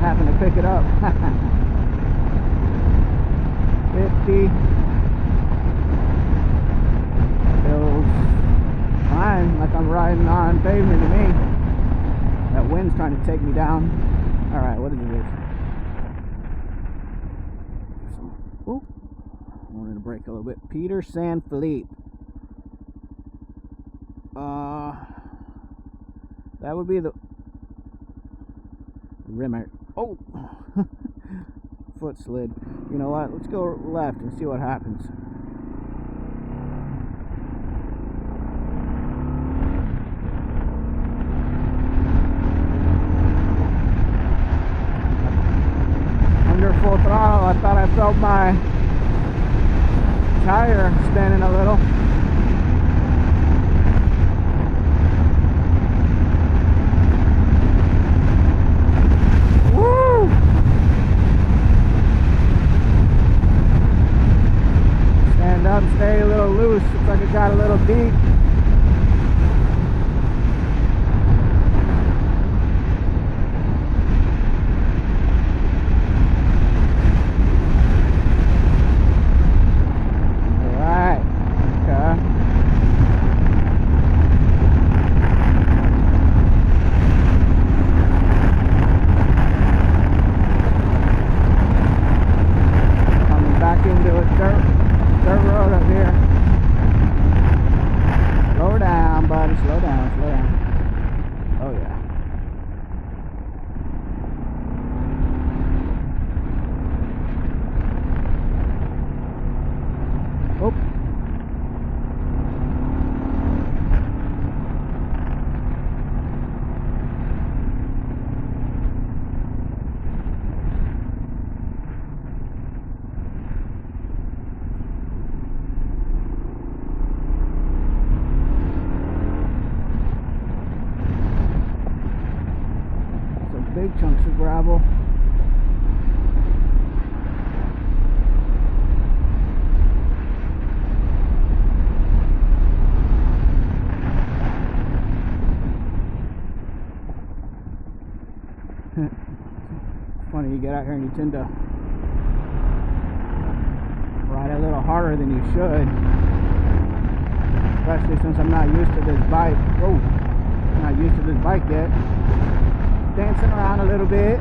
without having to pick it up. 50. Feels fine, like I'm riding on pavement to me. That wind's trying to take me down. Alright, what is this? Oh, I wanted to brake a little bit. Peter San Felipe. That would be the rimmer. Oh, foot slid. You know what? Let's go left and see what happens. Under full throttle, I thought I felt my tire spinning a little. Stay a little loose. Looks like it got a little deep. Alright. Okay. Coming back into a dirt road up here. Slow down, buddy. Slow down, slow down. Oh yeah. Oh. Big chunks of gravel. Funny, you get out here and you tend to ride a little harder than you should, especially since I'm not used to this bike. Whoa, I'm not used to this bike yet. Dancing around a little bit.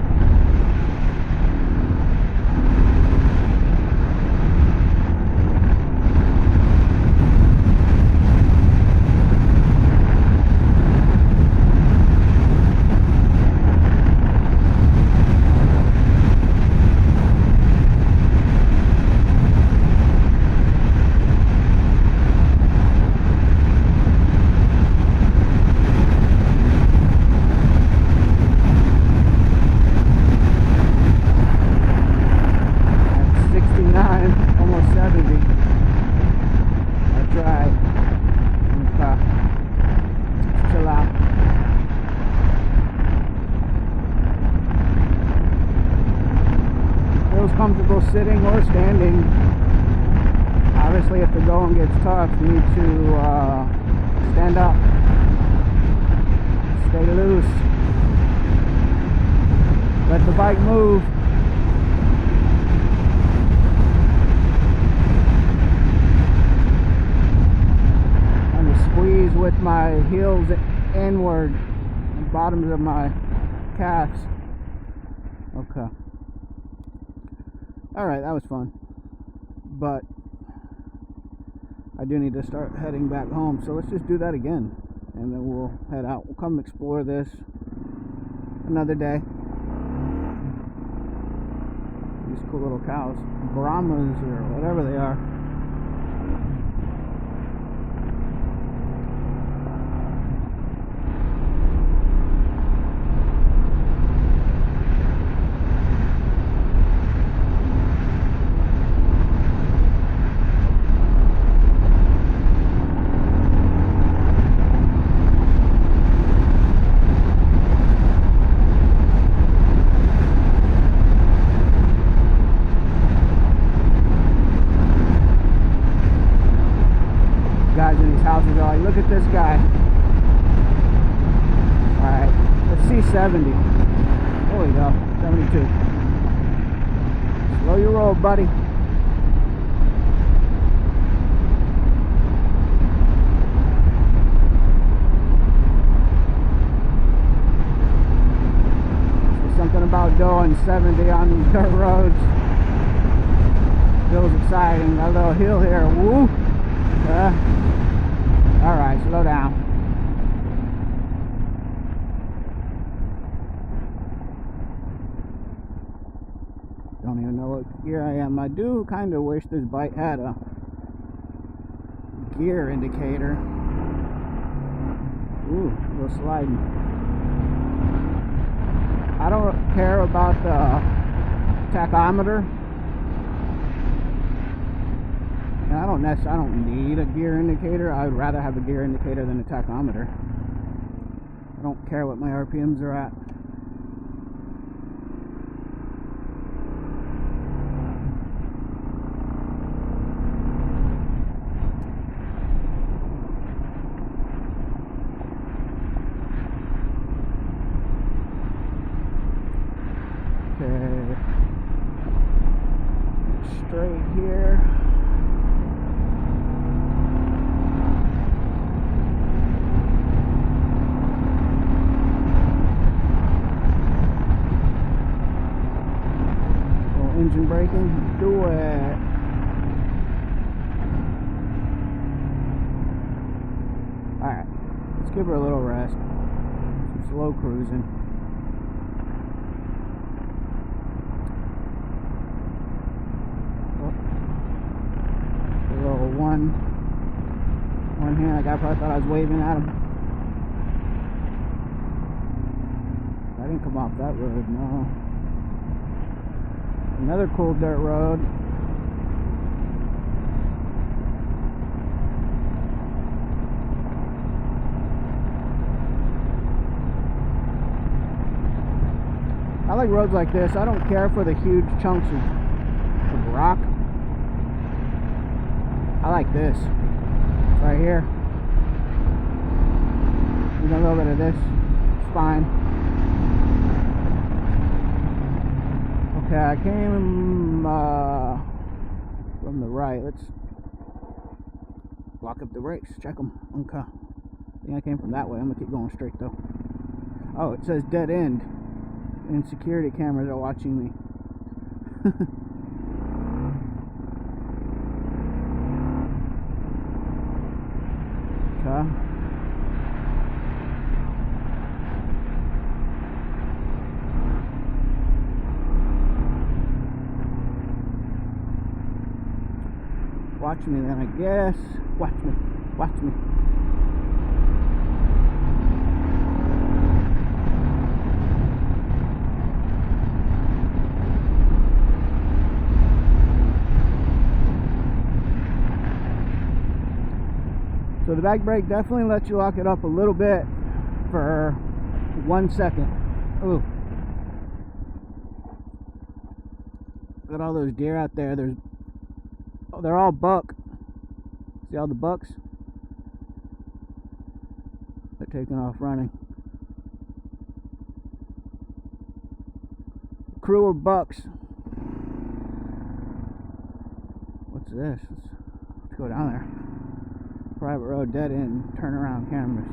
Comfortable sitting or standing. Obviously, if the going gets tough, you need to stand up, stay loose, let the bike move. And to squeeze with my heels inward, the bottoms of my calves. Okay. Alright, that was fun, but I do need to start heading back home, so let's just do that again, and then we'll head out. We'll come explore this another day. These cool little cows, Brahmas or whatever they are. Houses are like, look at this guy. Alright, let's see 70. There we go, 70 to. Slow your roll, buddy. There's something about doing 70 on these dirt roads. Feels exciting. Got a little hill here. Woo! Alright, slow down. Don't even know what gear I am. I do kind of wish this bike had a gear indicator. Ooh, a little sliding. I don't care about the tachometer. I don't need a gear indicator. I would rather have a gear indicator than a tachometer. I don't care what my RPMs are at. Okay. Straight here. Engine braking, do it. Alright, let's give her a little rest. Some slow cruising. Oh. A little one hand. I probably thought I was waving at him. I didn't come off that road, no. Another cool dirt road. I like roads like this. I don't care for the huge chunks of rock. I like this. Right here. Even a little bit of this. It's fine. Okay, I came from the right. Let's block up the brakes. Check them. Okay. I think I came from that way. I'm gonna keep going straight though. Oh, it says dead end, and security cameras are watching me. Okay. Watch me then, I guess. Watch me. Watch me. So the back brake definitely lets you lock it up a little bit for 1 second. Ooh. Look at all those deer out there. They're all buck. See all the bucks? They're taking off running. Crew of bucks. What's this? Let's go down there. Private road, dead end, turn around cameras.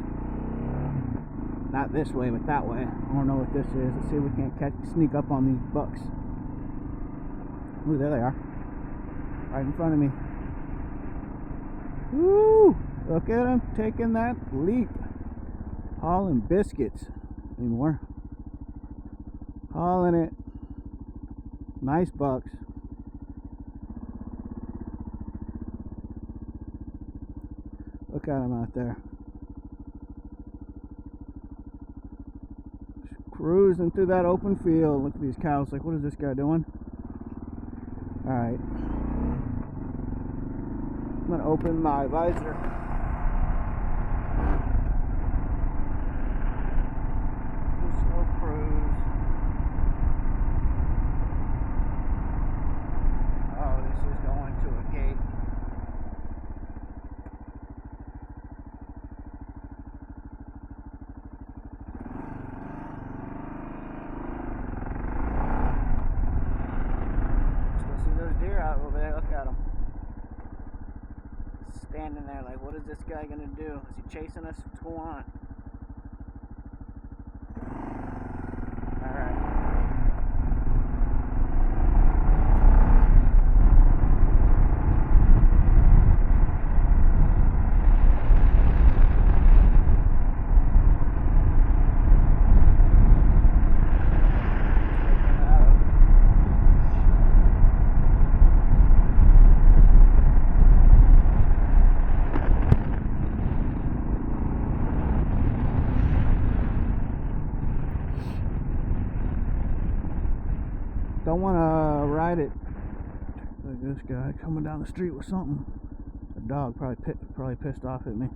Not this way, but that way. I don't know what this is. Let's see if we can't sneak up on these bucks. Ooh, there they are. Right in front of me. Woo! Look at him taking that leap. Hauling biscuits. Anymore. Hauling it. Nice bucks. Look at him out there. Just cruising through that open field. Look at these cows. Like, what is this guy doing? Alright. I'm going to open my visor. Slow cruise. Oh, this is going to a gate. out over there. Look at him. Standing there like, what is this guy gonna do? Is he chasing us? What's going on? Alright. Don't want to ride it like this guy coming down the street with something. A dog probably pissed off at me.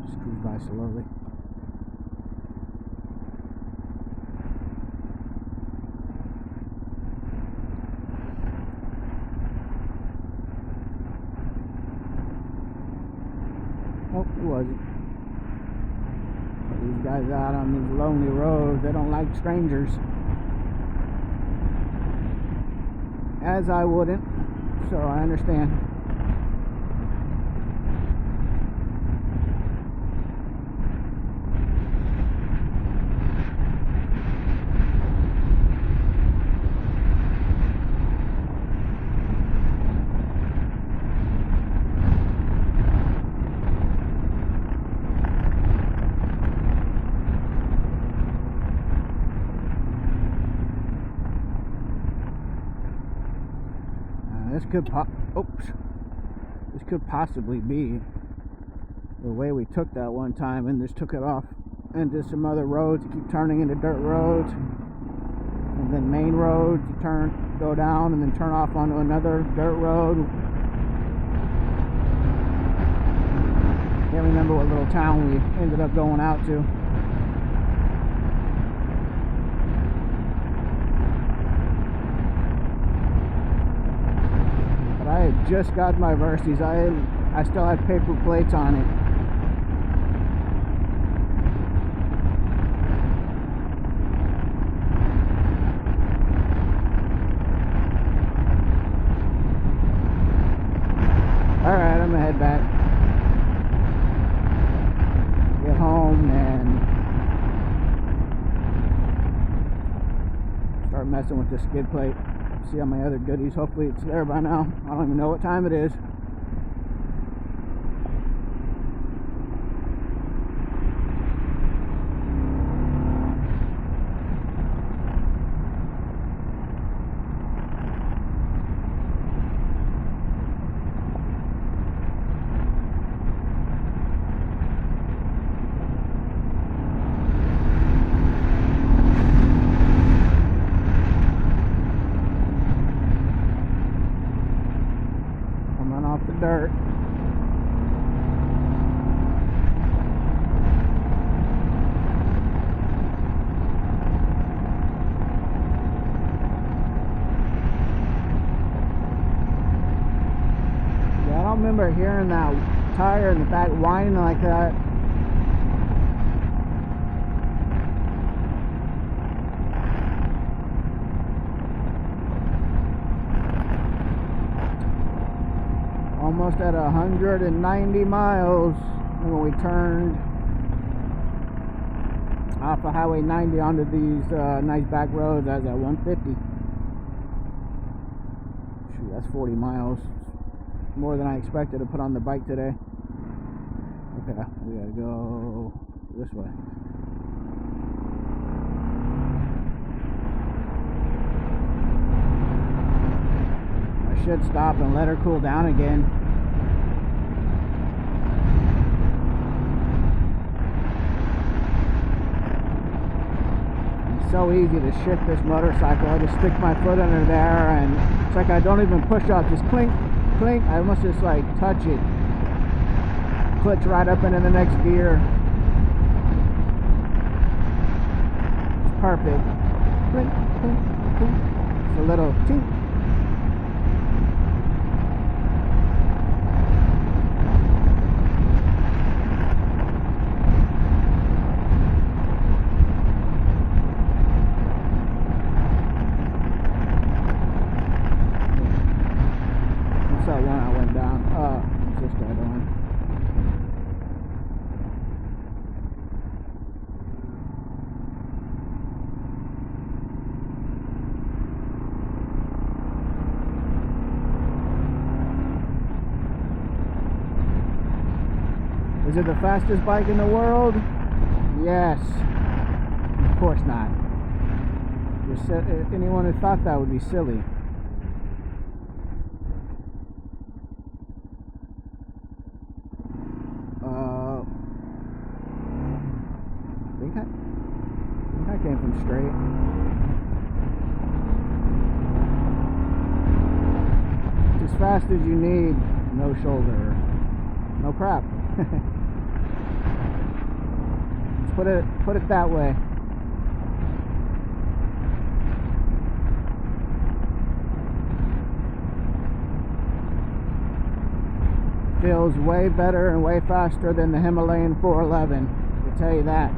Just cruise by slowly. Nope, it wasn't. These guys out on these lonely roads, they don't like strangers. As I wouldn't, so I understand. This could possibly be the way we took that one time and just took it off into some other roads. You keep turning into dirt roads, and then main roads. You go down, and then turn off onto another dirt road. Can't remember what little town we ended up going out to. I had just got my Versys. I still had paper plates on it. Alright, I'm gonna head back. Get home and start messing with the skid plate. See all my other goodies. Hopefully it's there by now. I don't even know what time it is. Off the dirt. Yeah, I don't remember hearing that tire in the back whining like that. Almost at 190 miles when we turned off of Highway 90 onto these nice back roads. I was at 150. Shoot, that's 40 miles. More than I expected to put on the bike today. Okay, we gotta go this way. I should stop and let her cool down again. So easy to shift this motorcycle. I just stick my foot under there and it's like I don't even push up, just clink, clink. I must just like touch it. Clicks right up into the next gear. It's perfect. Clink, clink, clink. It's a little tink. Is it the fastest bike in the world? Yes. Of course not. Anyone who thought that would be silly. I came from straight. As fast as you need, no shoulder, no crap. Let's put it that way. Feels way better and way faster than the Himalayan 411. I can tell you that.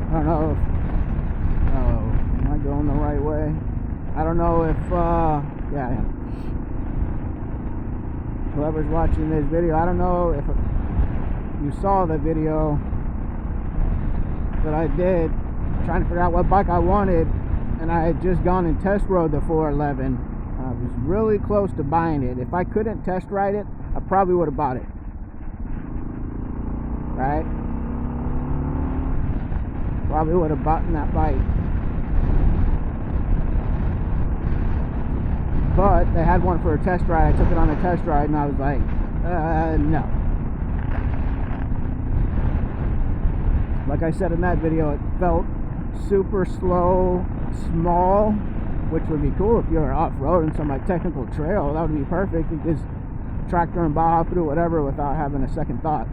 I don't know if, am I going the right way? I don't know if, yeah, I am. Whoever's watching this video, I don't know if you saw the video that I did trying to figure out what bike I wanted, and I had just gone and test rode the 411. I was really close to buying it. If I couldn't test ride it, I probably would have bought it. Right? Probably would have bought that bike. But they had one for a test ride. I took it on a test ride and I was like, no. Like I said in that video, it felt super slow, small, which would be cool if you're off-road and some like technical trail. That would be perfect. You just tractor and bow through whatever without having a second thought.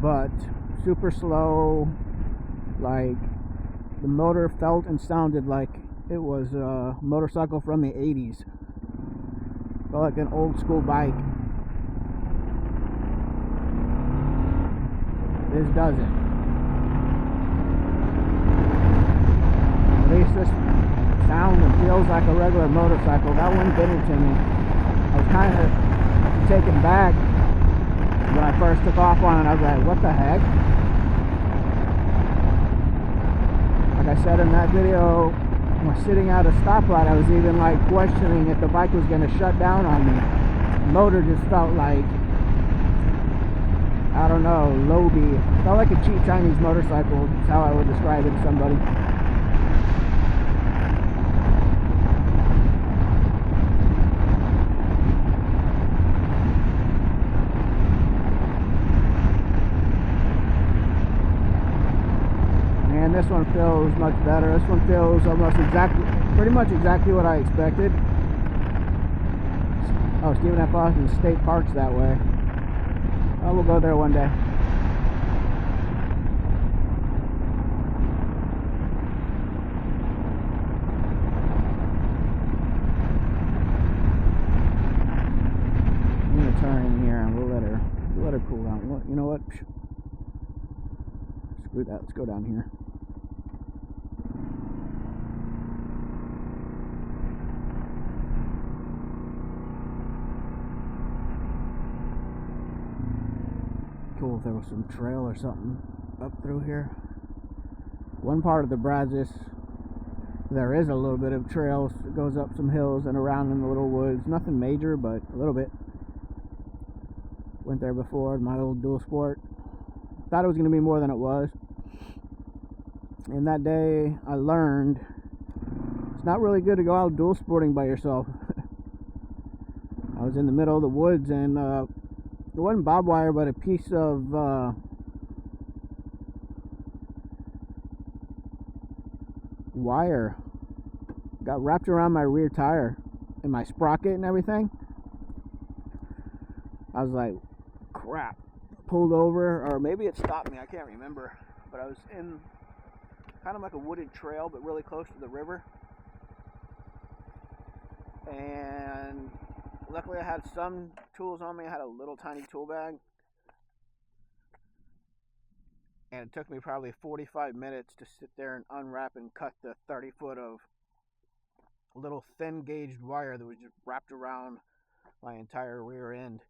But super slow, like the motor felt and sounded like it was a motorcycle from the 80s. Felt like an old school bike. This doesn't. At least this sounds and feels like a regular motorcycle. That one did it to me. I was kind of taken back when I first took off on it. I was like, what the heck? Like I said in that video, when sitting at a stoplight, I was even like questioning if the bike was going to shut down on me. The motor just felt like, I don't know, low-B. Felt like a cheap Chinese motorcycle is how I would describe it to somebody. And this one feels much better. This one feels almost pretty much exactly what I expected. Oh, Stephen F. Austin State Park's that way. Oh, we'll go there one day. I'm gonna turn in here and we'll let her cool down. You know what? Screw that. Let's go down here. Cool if there was some trail or something up through here. One part of the Brazos, there is a little bit of trails that goes up some hills and around in the little woods. Nothing major, but a little bit. Went there before in my old dual sport. Thought it was going to be more than it was. And that day I learned it's not really good to go out dual sporting by yourself. I was in the middle of the woods and it wasn't barbed wire, but a piece of wire got wrapped around my rear tire and my sprocket and everything. I was like, crap. Pulled over, or maybe it stopped me, I can't remember. But I was in kind of like a wooded trail, but really close to the river. And luckily I had some tools on me. I had a little tiny tool bag. And it took me probably 45 minutes to sit there and unwrap and cut the 30 foot of little thin gauged wire that was just wrapped around my entire rear end.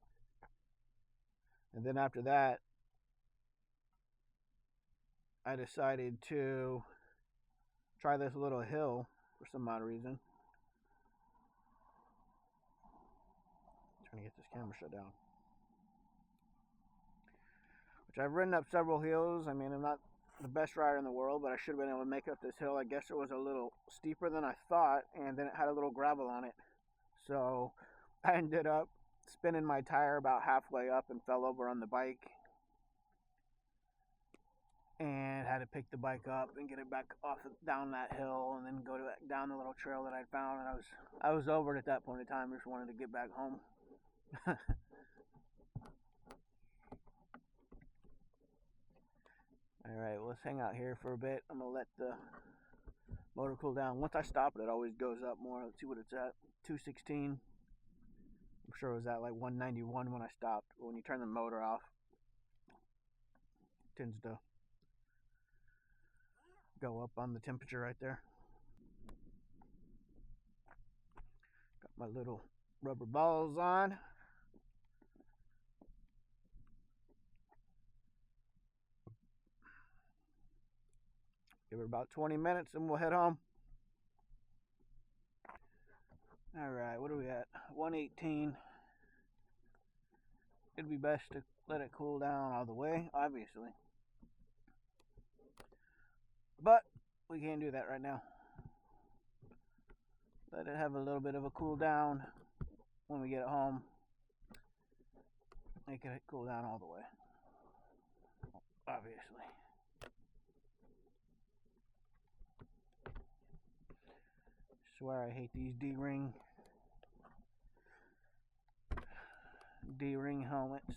And then after that, I decided to try this little hill for some odd reason. Trying to get this camera shut down. Which I've ridden up several hills. I mean, I'm not the best rider in the world, but I should have been able to make up this hill. I guess it was a little steeper than I thought, and then it had a little gravel on it. So I ended up spinning my tire about halfway up and fell over on the bike. And had to pick the bike up and get it back off down that hill, and then go down the little trail that I'd found. And I was over it at that point in time. I just wanted to get back home. All right, well, let's hang out here for a bit. I'm gonna let the motor cool down. Once I stop it, it always goes up more. Let's see what it's at. 216. I'm sure it was at like 191 when I stopped. But when you turn the motor off, it tends to go up on the temperature right there. Got my little rubber balls on. Give it about 20 minutes and we'll head home. Alright, what are we at? 118. It'd be best to let it cool down all the way, obviously. But we can't do that right now. Let it have a little bit of a cool down when we get it home. Make it cool down all the way, obviously. I swear I hate these D-ring helmets.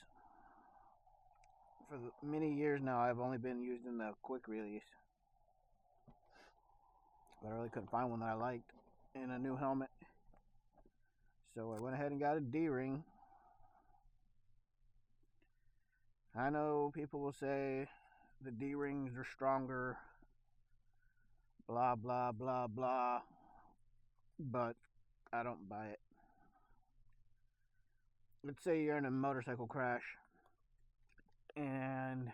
For many years now, I've only been using the quick release. But I really couldn't find one that I liked in a new helmet. So I went ahead and got a D-ring. I know people will say the D-rings are stronger, blah, blah, blah, blah. But I don't buy it. Let's say you're in a motorcycle crash and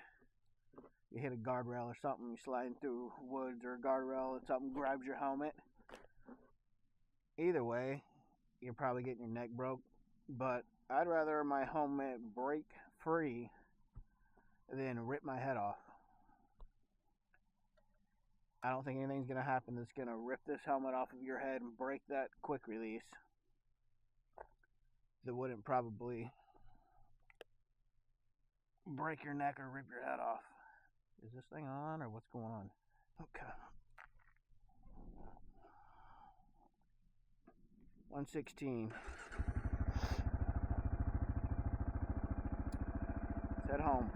you hit a guardrail or something, you're sliding through woods or a guardrail and something grabs your helmet. Either way, you're probably getting your neck broke, but I'd rather my helmet break free than rip my head off. I don't think anything's going to happen that's going to rip this helmet off of your head and break that quick release. That wouldn't probably break your neck or rip your head off. Is this thing on or what's going on? Okay. 116. Let's head home.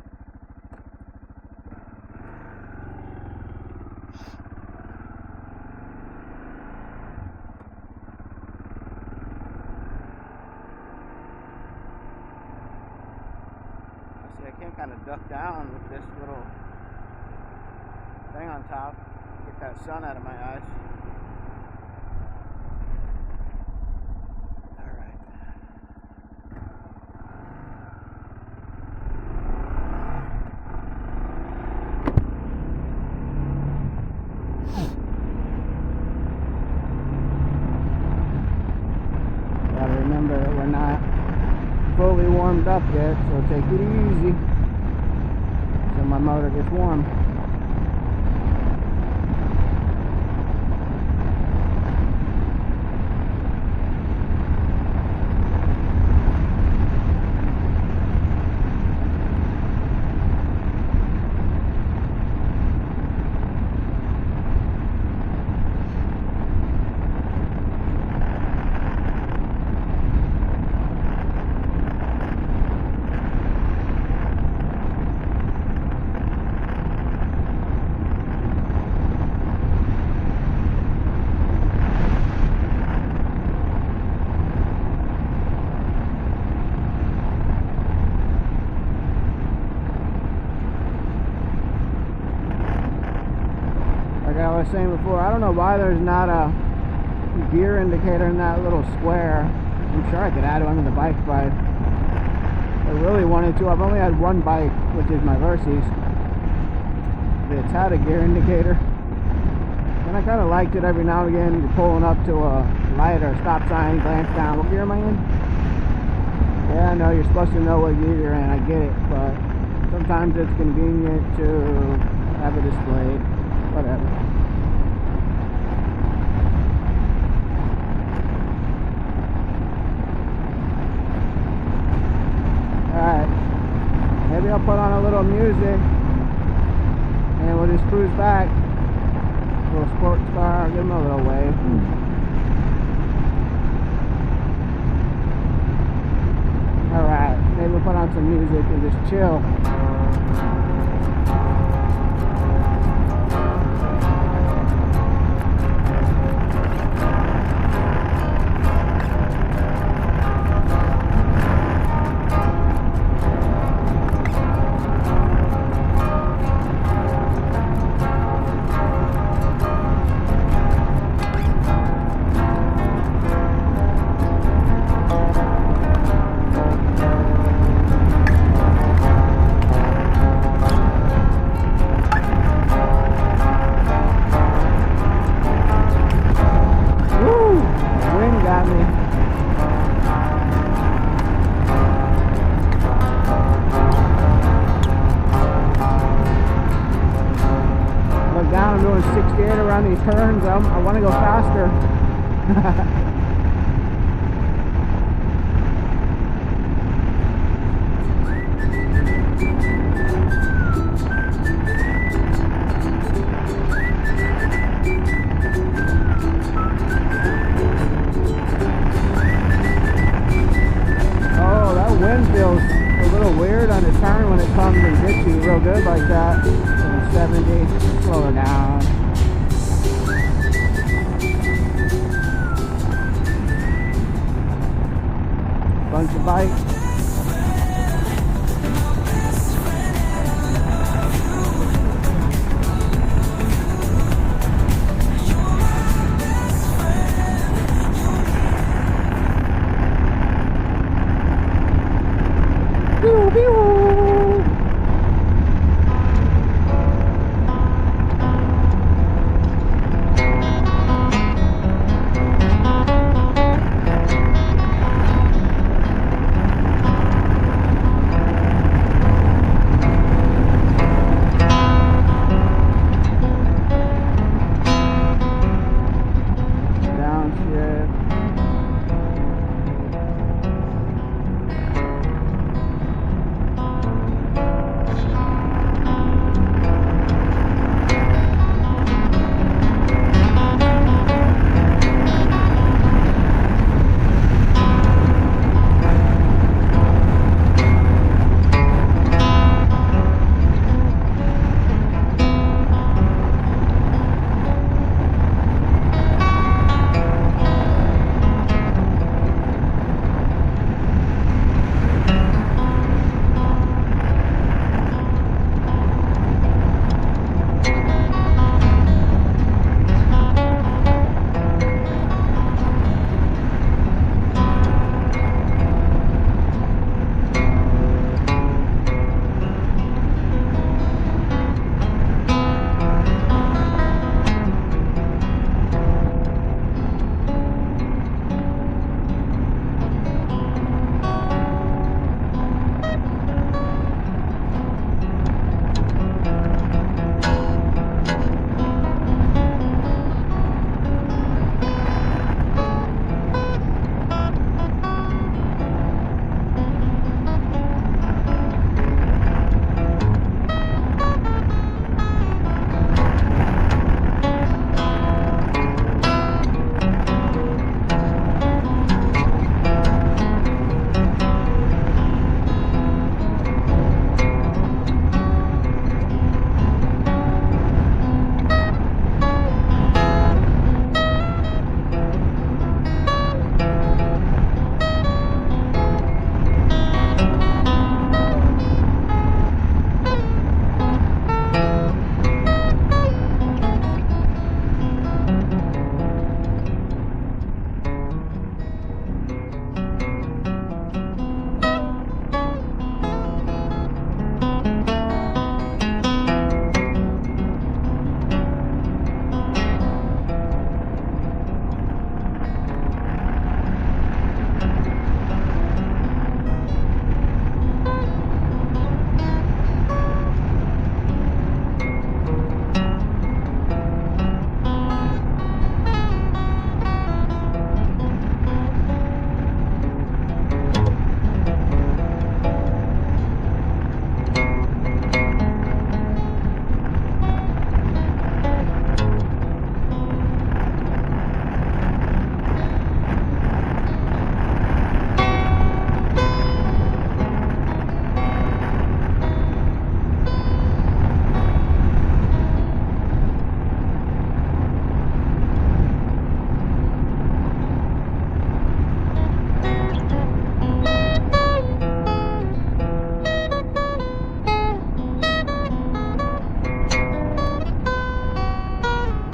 I can't kind of duck down with this little thing on top. Get that sun out of my eyes. Alright. Gotta remember that we're not fully warmed up yet, so take it easy till my motor gets warm. I was saying before, I don't know why there's not a gear indicator in that little square. I'm sure I could add one to the bike if I really wanted to. I've only had one bike, which is my Versys, that's had a gear indicator, and I kind of liked it every now and again. You're pulling up to a light or a stop sign, glance down, what gear am I in? Yeah, I know you're supposed to know what gear you're in, I get it, but sometimes it's convenient to have it displayed. Whatever. Alright. Maybe I'll put on a little music and we'll just cruise back. A little sports car, give him a little wave. Alright, maybe we'll put on some music and just chill. I'm doing 68 around these turns. I want to go faster. Oh, that wind feels a little weird on the turn when it comes and gets you real good like that. 70, slow it down. Bunch of bikes. Pew, pew.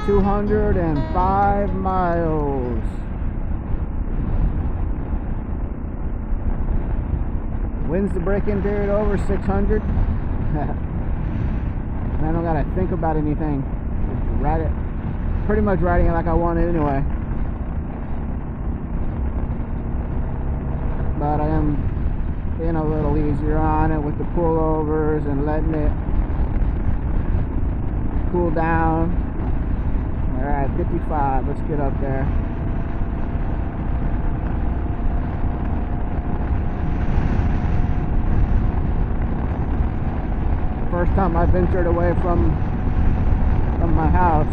205 miles. When's the break-in period over? 600? I don't gotta think about anything. Just ride it. Pretty much riding it like I want it anyway. But I am being a little easier on it with the pullovers and letting it cool down. Alright, 55. Let's get up there. First time I ventured away from my house.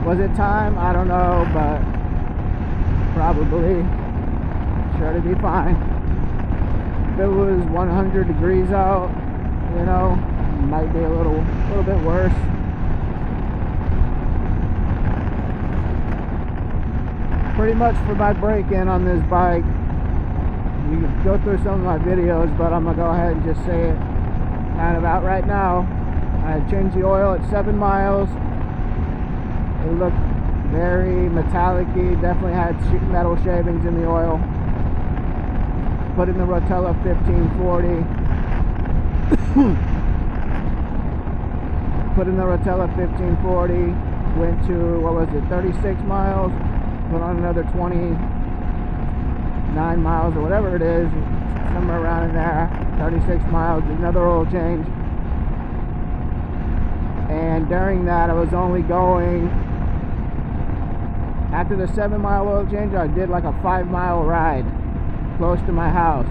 Was it time? I don't know, but probably sure to be fine. If it was 100 degrees out, you know, it might be a little bit worse. Pretty much for my break-in on this bike, you can go through some of my videos, but I'm gonna go ahead and just say it kind of out right now. I changed the oil at 7 miles. It looked very metallic-y, definitely had metal shavings in the oil. Put in the Rotella 1540. Put in the Rotella 1540. Went to, what was it, 36 miles. Put on another 29 miles or whatever it is, somewhere around in there. 36 miles, another oil change. And during that I was only going, after the 7 mile oil change, I did like a 5 mile ride close to my house.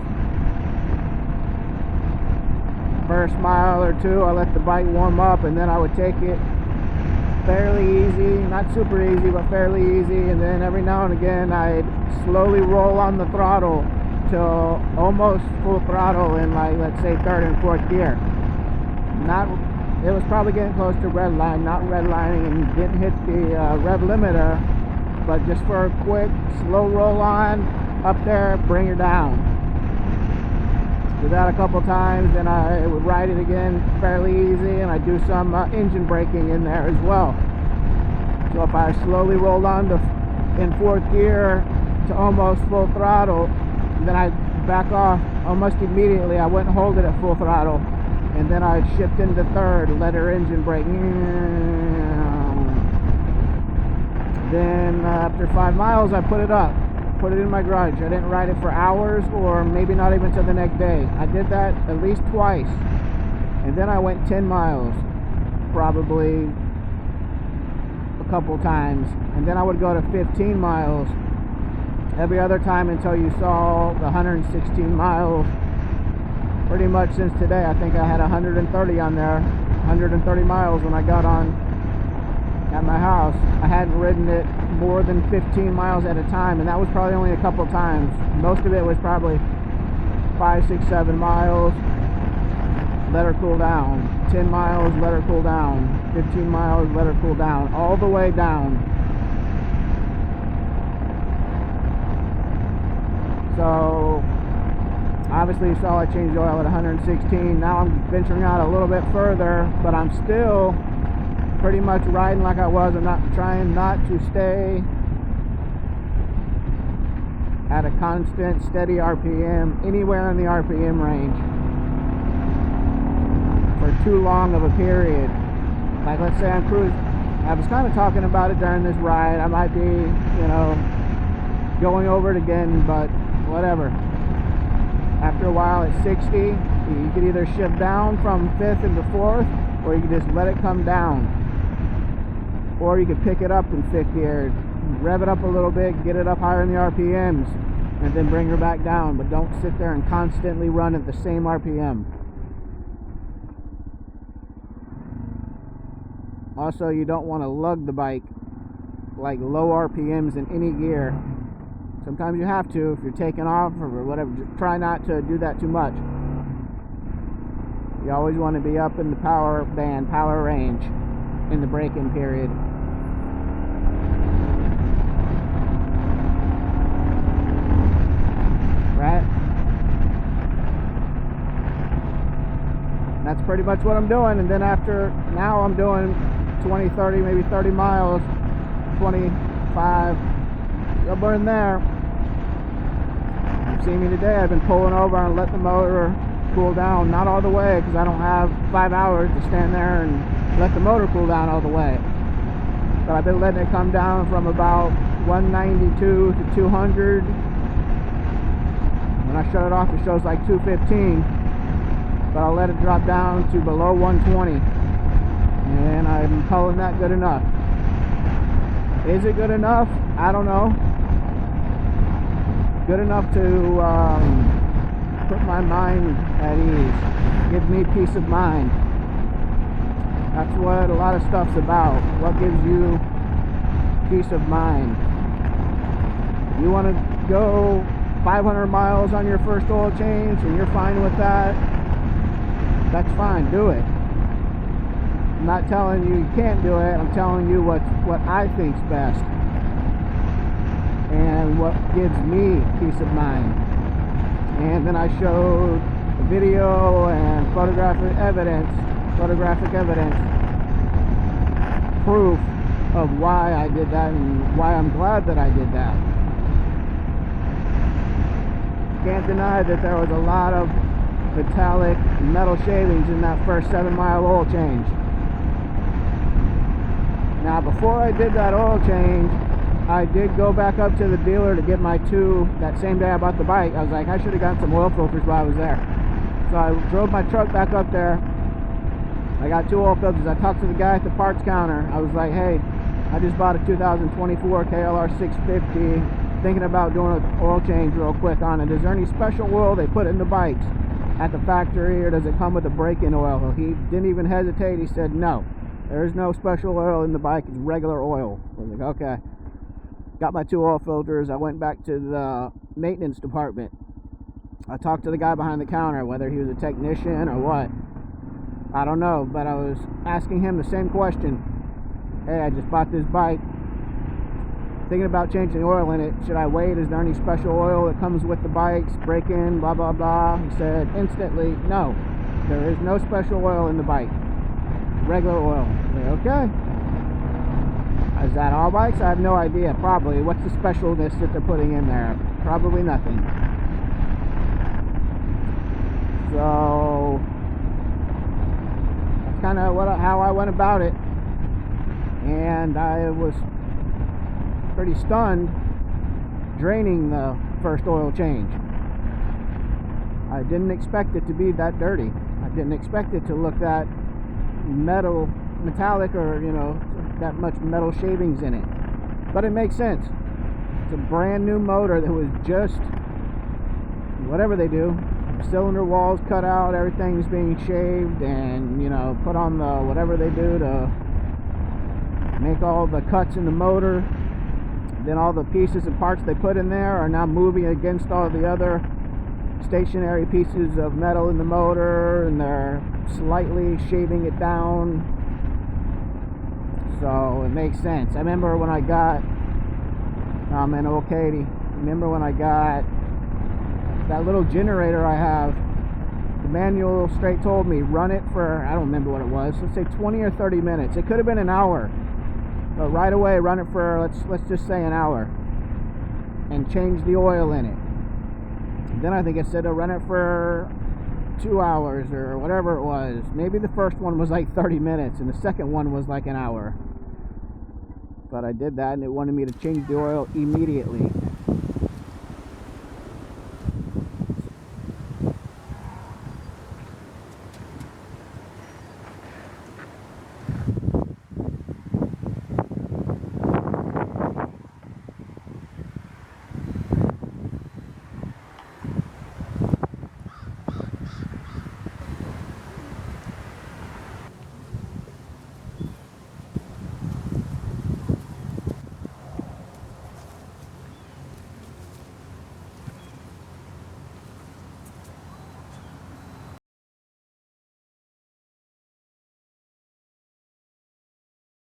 First mile or two I let the bike warm up, and then I would take it fairly easy, not super easy, but fairly easy, and then every now and again I'd slowly roll on the throttle till almost full throttle in, like, let's say 3rd and 4th gear. It was probably getting close to red line, not redlining, and didn't hit the rev limiter, but just for a quick slow roll on up there, bring her down. Do that a couple times, and I would ride it again fairly easy, and I do some engine braking in there as well. So if I slowly rolled on to in 4th gear to almost full throttle, then I'd back off almost immediately. I wouldn't hold it at full throttle, and then I'd shift into 3rd, let her engine brake. Then after 5 miles I put it up, put it in my garage. I didn't ride it for hours, or maybe not even till the next day. I did that at least twice, and then I went 10 miles probably a couple times, and then I would go to 15 miles every other time until you saw the 116 miles. Pretty much since today, I think I had 130 on there, 130 miles when I got on at my house. I hadn't ridden it more than 15 miles at a time, and that was probably only a couple times. Most of it was probably 5, 6, 7 miles, let her cool down. 10 miles, let her cool down. 15 miles, let her cool down. All the way down. So obviously you saw I changed the oil at 116. Now I'm venturing out a little bit further, but I'm still pretty much riding like I was. I'm not trying not to stay at a constant steady RPM anywhere in the RPM range for too long of a period. Like, let's say I'm cruising, I was kind of talking about it during this ride, I might be, you know, going over it again, but whatever. After a while at 60, you could either shift down from 5th into 4th, or you could just let it come down. Or you could pick it up in 5th gear, rev it up a little bit, get it up higher in the RPMs, and then bring her back down. But don't sit there and constantly run at the same RPM. Also, you don't want to lug the bike like low RPMs in any gear. Sometimes you have to if you're taking off or whatever. Just try not to do that too much. You always want to be up in the power band, power range in the break-in period. Right? That's pretty much what I'm doing. And then after, now I'm doing 20, 30, maybe 30 miles, 25, somewhere in there. You see me today, I've been pulling over and let the motor cool down, not all the way, because I don't have 5 hours to stand there and let the motor cool down all the way. But I've been letting it come down from about 192 to 200. When I shut it off, it shows like 215. But I'll let it drop down to below 120. And I'm calling that good enough. Is it good enough? I don't know. Good enough to put my mind at ease. Give me peace of mind. That's what a lot of stuff's about. What gives you peace of mind? You want to go 500 miles on your first oil change and you're fine with that, that's fine, do it. I'm not telling you you can't do it. I'm telling you what I think's best and what gives me peace of mind. And then I showed video and photographic evidence, proof of why I did that and why I'm glad that I did that. Can't deny that there was a lot of metallic metal shavings in that first 7-mile oil change. Now before I did that oil change, I did go back up to the dealer to get my two, that same day I bought the bike. I was like, I should have gotten some oil filters while I was there. So I drove my truck back up there. I got 2 oil filters. I talked to the guy at the parts counter. I was like, hey, I just bought a 2024 KLR650, thinking about doing an oil change real quick on it. Is there any special oil they put in the bikes at the factory, or does it come with a break-in oil? He didn't even hesitate. He said, no, there is no special oil in the bike. It's regular oil. I was like, okay. Got my 2 oil filters. I went back to the maintenance department. I talked to the guy behind the counter, whether he was a technician or what. I don't know, but I was asking him the same question. Hey, I just bought this bike, thinking about changing the oil in it. Should I wait? Is there any special oil that comes with the bikes? Break-in, blah, blah, blah. He said instantly, no, there is no special oil in the bike. Regular oil. I said, okay. Is that all bikes? I have no idea. Probably. What's the specialness that they're putting in there? Probably nothing. So that's kind of how I went about it. And I was pretty stunned draining the first oil change. I didn't expect it to be that dirty. I didn't expect it to look that metallic, or that much metal shavings in it. But it makes sense. It's a brand new motor that was just whatever they do, cylinder walls cut out, everything's being shaved and put on the whatever they do to make all the cuts in the motor. Then all the pieces and parts they put in there are now moving against all the other stationary pieces of metal in the motor, and they're slightly shaving it down. So it makes sense. I remember when I got in Old Katy, remember when I got that little generator I have, the manual straight told me run it for, I don't remember what it was, let's say 20 or 30 minutes. It could have been an hour, but right away run it for, let's just say an hour, and change the oil in it. Then I think it said to run it for 2 hours or whatever it was. Maybe the first one was like 30 minutes and the second one was like an hour. But I did that and it wanted me to change the oil immediately.